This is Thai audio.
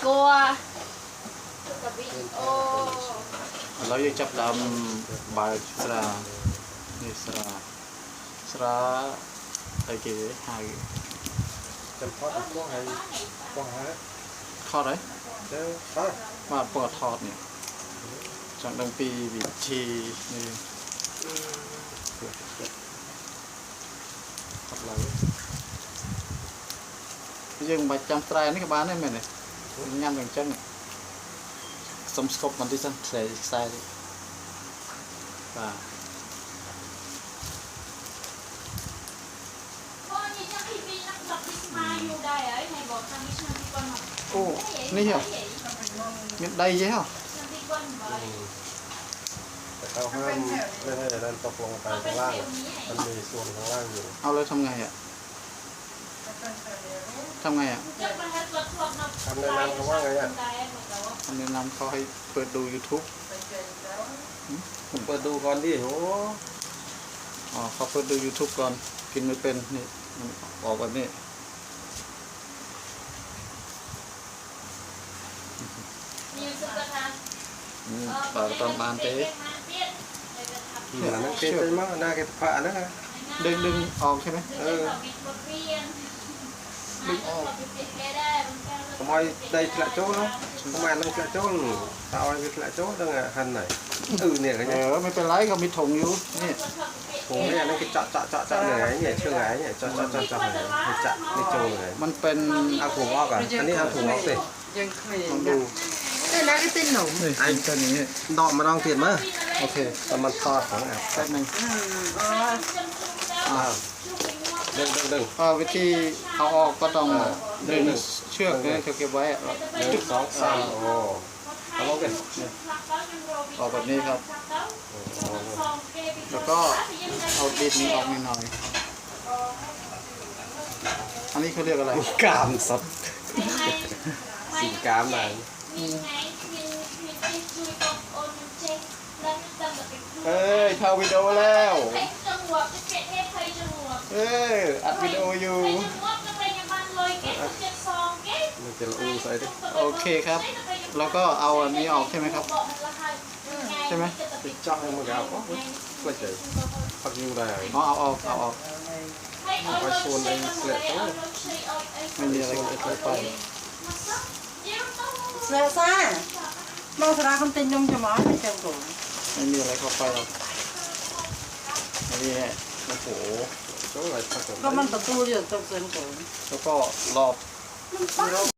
กลัวโอ้เราจะจับดำบาสระนี่สระอะไรกี่หายจำพอดพวกไหนพวกไหนทอดไหมเจ้าทอดมาปวดทอดเนี่ยจากดังปีวิธีนี่ทำไรยังไปจำไตรนี่กับบ้านได้ไหมเนี่ยงานอย่างเช่นสมสกปมันที่สั่งใส่ใส่ป่าโอ้นี่เหรอมีได้เยอะแต่เขาห้ามไม่ให้ดันตกลงไปข้างล่างมันมีส่วนข้างล่างอยู่เอาเลยทำไงอ่ะทำไงอ่ะคำแนะนำเขาว่าไงอ่ะคำแนะนำเขาให้เปิดดู YouTube ผมเปิดดูก่อนดิโอ้อ๋อเขาเปิดดู YouTube ก่อนกินไม่เป็นนี่มันออกแบบนี้ต่อตอนบานเต้หนังเก็บไปมั้งหน้าเก็บผ้านะดึงออกใช่ไหมดึงออกทำไมได้ทะโจ้เนาะทำไมนั่งทะโจ้ตาอะไรทะโจ้ตั้งแต่หันไหนเนี่ยกันเนี่ยไม่เป็นไรเขามีถุงอยู่นี่ผมเนี่ยนั่งกินจะเหนื่อยเนี่ยเชื่อไงเนี่ยจะเหนื่อยจะไม่โจ้เลยมันเป็นเอาถุงออกก่อนอันนี้เอาถุงออกสิยังเคยลองดูแต่แล้วก็เต้นหนุ่มไอ้ตัวนี้ดอกมาลองเปลี่ยนมาโอเคแต่มันทอดของแอบแป๊บนึงดึงวิธีเอาออกก็ต้องดึงเชือกเนี่ยเขาเก็บไว้1 2 3โอ้เอาลงกันออกแบบนี้ครับแล้วก็เอาดินนี้ออกนิดหน่อยอันนี้เขาเรียกอะไรกามสับสีกามอะไรเอ้ยเข้าวิดีโอแล้วเอ้ยอัดวิดีโออยู่มันจะอู้ใส่ดิโอเคครับแล้วก็เอาอันนี้ออกใช่ไหมครับใช่ไหมติดจ้องมันก็เอาไม่ใช่พักยูได้เอาออกไปโซนในเสล็ดตัวไม่มีอะไรไปเสือซ่าน้องสระคำเต้นยงจะมาให้จังกูไม่มีอะไรเข้าไปหรอกนี่โอ้โหก็มันประตูเดียวตกเส้นกูแล้วก็รอบ